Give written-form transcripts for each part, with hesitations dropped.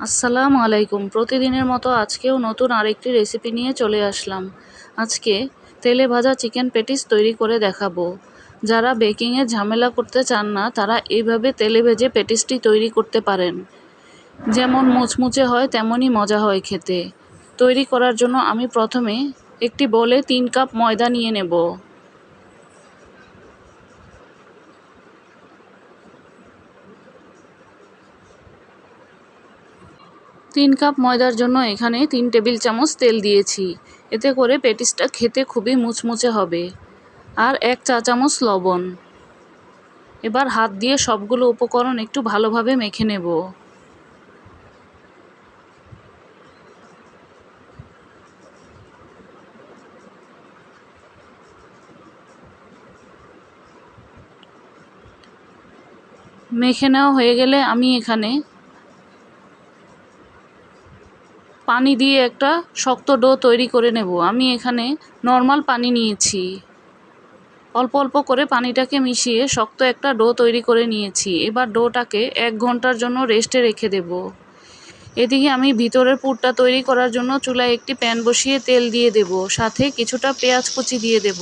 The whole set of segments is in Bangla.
আসসালামু আলাইকুম। প্রতিদিনের মতো আজকেও নতুন আরেকটি রেসিপি নিয়ে চলে আসলাম। আজকে তেলে ভাজা চিকেন প্যাটিস তৈরি করে দেখাবো। যারা বেকিংয়ে ঝামেলা করতে চান না তারা এইভাবে তেলে ভেজে প্যাটিসটি তৈরি করতে পারেন। যেমন মুচমুচে হয় তেমনই মজা হয় খেতে। তৈরি করার জন্য আমি প্রথমে একটি বোলে 3 কাপ ময়দা নিয়ে নেব। 3 কাপ ময়দার জন্য এখানে 3 টেবিল চামচ তেল দিয়েছি। এতে করে প্যাটিসটা খেতে খুবই মুচমুচে হবে। আর 1 চা চামচ লবণ। এবার হাত দিয়ে সবগুলো উপকরণ একটু ভালোভাবে মেখে নেব। মেখে নেওয়া হয়ে গেলে আমি এখানে পানি দিয়ে একটা শক্ত ডো তৈরি করে নেব। আমি এখানে নর্মাল পানি নিয়েছি। অল্প অল্প করে পানিটাকে মিশিয়ে শক্ত একটা ডো তৈরি করে নিয়েছি। এবার ডোটাকে 1 ঘন্টার জন্য রেস্টে রেখে দেব। এদিকে আমি ভিতরের পুরটা তৈরি করার জন্য চুলায় একটি প্যান বসিয়ে তেল দিয়ে দেব। সাথে কিছুটা পেঁয়াজ কুচি দিয়ে দেব।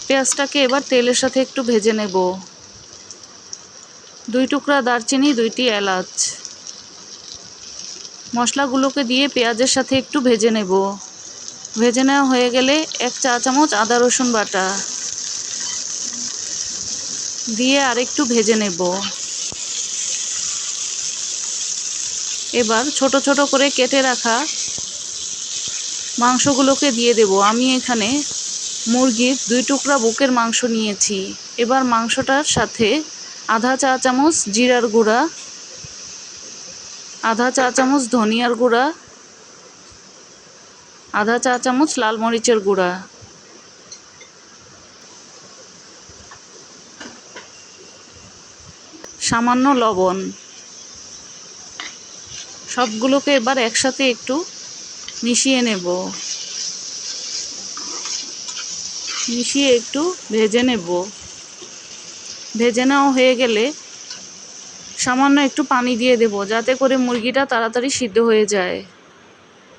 পেঁয়াজটাকে এবার তেলের সাথে একটু ভেজে নেব। 2 টুকরা দারচিনি, 2টি এলাচ। মশলাগুলোকে দিয়ে পেঁয়াজের সাথে একটু ভেজে নেব। ভেজে নেওয়া হয়ে গেলে 1 চা চামচ আদা রসুন বাটা দিয়ে আরেকটু ভেজে নেব। এবার ছোট ছোট করে কেটে রাখা মাংসগুলোকে দিয়ে দেব। আমি এখানে মুরগির 2 টুকরা বুকের মাংস নিয়েছি। এবার মাংসটার সাথে আধা চা চামচ জিরার গুঁড়া, আধা চা চামচ ধনিয়ার গুঁড়া, আধা চা চামচ লাল মরিচের গুঁড়া, সামান্য লবণ। সবগুলোকে এবার একসাথে একটু মিশিয়ে নেব। মিশিয়ে একটু ভেজে নেব। ভেজে নেওয়া হয়ে গেলে সামান্য একটু পানি দিয়ে দেব যাতে করে মুরগিটা তাড়াতাড়ি সিদ্ধ হয়ে যায়।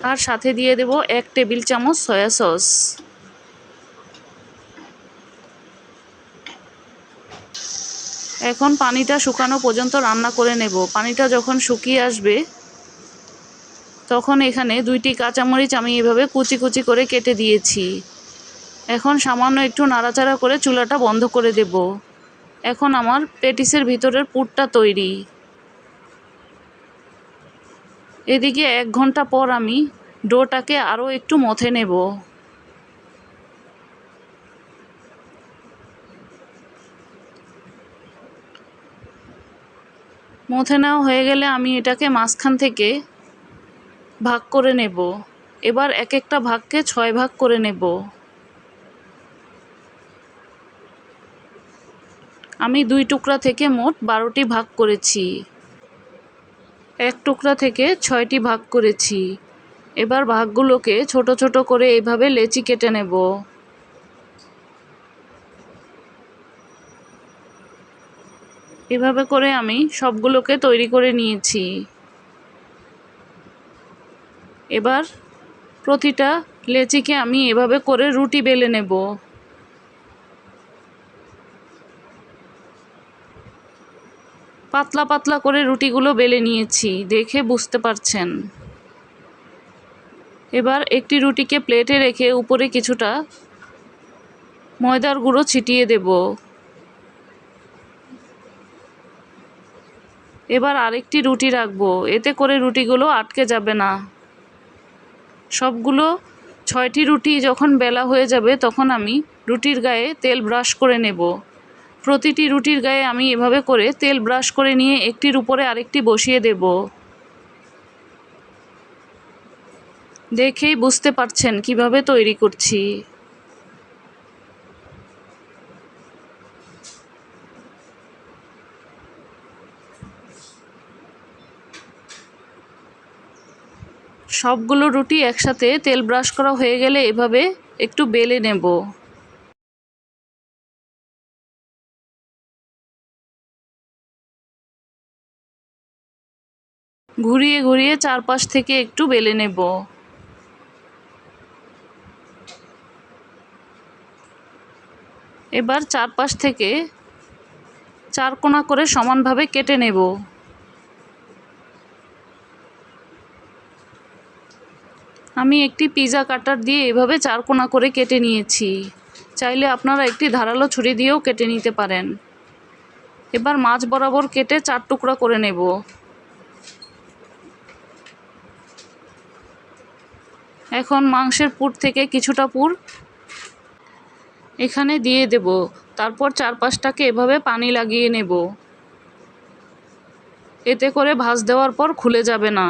আর সাথে দিয়ে দেব 1 টেবিল চামচ সয়া সস। এখন পানিটা শুকানো পর্যন্ত রান্না করে নেব। পানিটা যখন শুকিয়ে আসবে তখন এখানে 2টি কাঁচামরিচ আমি এভাবে কুচি কুচি করে কেটে দিয়েছি। এখন সামান্য একটু নাড়াচাড়া করে চুলাটা বন্ধ করে দেব। এখন আমার প্যাটিসের ভিতরের পুরটা তৈরি। এদিকে 1 ঘন্টা পর আমি ডোটাকে আরও একটু মথে নেব। মথে নেওয়া হয়ে গেলে আমি এটাকে মাঝখান থেকে ভাগ করে নেব। এবার এক একটা ভাগকে 6 ভাগ করে নেব। আমি 2 টুকরা থেকে মোট 12টি ভাগ করেছি। 1 টুকরা থেকে 6টি ভাগ করেছি। এবার ভাগগুলোকে ছোট ছোট করে এইভাবে লেচি কেটে নেব। এভাবে করে আমি সবগুলোকে তৈরি করে নিয়েছি। এবার প্রতিটা লেচিকে আমি এভাবে করে রুটি বেলে নেব। পাতলা পাতলা করে রুটিগুলো বেলে নিয়েছি, দেখে বুঝতে পারছেন। এবার একটি রুটিকে প্লেটে রেখে উপরে কিছুটা ময়দার গুঁড়ো ছিটিয়ে দেব। এবার আরেকটি রুটি রাখবো, এতে করে রুটিগুলো আটকে যাবে না। সবগুলো 6টি রুটি যখন বেলা হয়ে যাবে তখন আমি রুটির গায়ে তেল ব্রাশ করে নেব। প্রতিটি রুটির গায়ে আমি এভাবে করে তেল ব্রাশ করে নিয়ে একটির উপরে আরেকটি বসিয়ে দেব। দেখেই বুঝতে পারছেন কিভাবে তৈরি করছি। সবগুলো রুটি একসাথে তেল ব্রাশ করা হয়ে গেলে এভাবে একটু বেলে নেব। ঘুরিয়ে ঘুরিয়ে চারপাশ থেকে একটু বেলে নেব। এবার চারপাশ থেকে 4 কোণা করে সমানভাবে কেটে নেব। আমি একটি পিৎজা কাটার দিয়ে এভাবে 4 কোণা করে কেটে নিয়েছি। চাইলে আপনারা একটি ধারালো ছুরি দিয়েও কেটে নিতে পারেন। এবার মাঝ বরাবর কেটে 4 টুকরা করে নেব। এখন মাংসের পুর থেকে কিছুটা পুর এখানে দিয়ে দেব। তারপর চারপাশটাকে এভাবে পানি লাগিয়ে নেব। এতে করে ভাঁজ দেওয়ার পর খুলে যাবে না।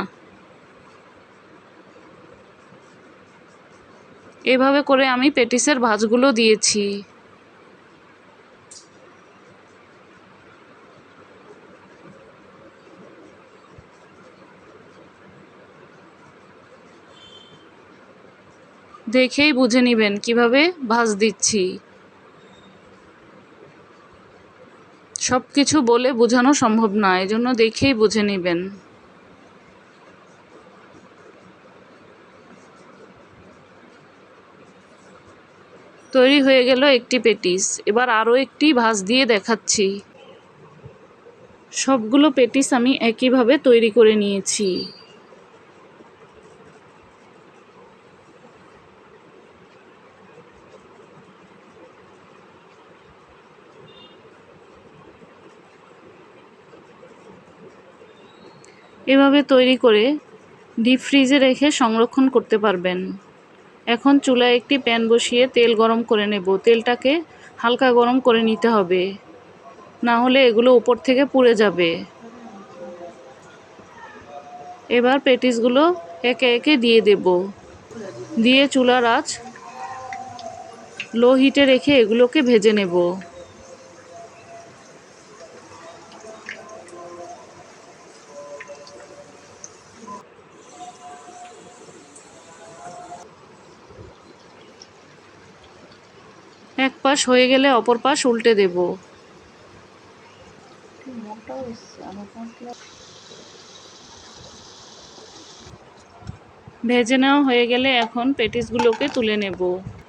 এভাবে করে আমি প্যাটিসের ভাঁজগুলো দিয়েছি। দেখেই বুঝে নেবেন কিভাবে ভাঁজ দিচ্ছি। সব কিছু বলে বোঝানো সম্ভব না, এজন্য দেখেই বুঝে নেবেন। তৈরি হয়ে গেল একটি প্যাটিস। এবার আরও একটি ভাঁজ দিয়ে দেখাচ্ছি। সবগুলো প্যাটিস আমি একইভাবে তৈরি করে নিয়েছি। এভাবে তৈরি করে ডিপ ফ্রিজে রেখে সংরক্ষণ করতে পারবেন। এখন চুলায় একটি প্যান বসিয়ে তেল গরম করে নেব। তেলটাকে হালকা গরম করে নিতে হবে, না হলে এগুলো উপর থেকে পুড়ে যাবে। এবার প্যাটিসগুলো একে একে দিয়ে দেব। দিয়ে চুলার আঁচ লো হিটে রেখে এগুলোকে ভেজে নেব। এক পাশ হয়ে গেলে অপর পাশ উল্টে দেব। ভেজে নেওয়া হয়ে গেলে এখন প্যাটিসগুলোকে তুলে নেব।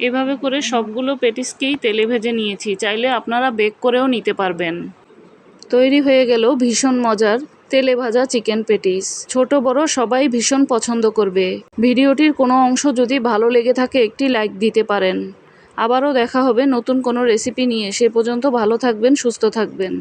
এভাবে করে সবগুলো প্যাটিসকেই তেলে ভেজে নিয়েছি। চাইলে আপনারা বেক করেও নিতে পারবেন। তৈরি হয়ে গেল ভীষণ মজার তেলে ভাজা চিকেন প্যাটিস। ছোট বড় সবাই ভীষণ পছন্দ করবে। ভিডিওটির কোনো অংশ যদি ভালো লেগে থাকে একটি লাইক দিতে পারেন। আবারও দেখা হবে নতুন কোনো রেসিপি নিয়ে। সে পর্যন্ত ভালো থাকবেন, সুস্থ থাকবেন।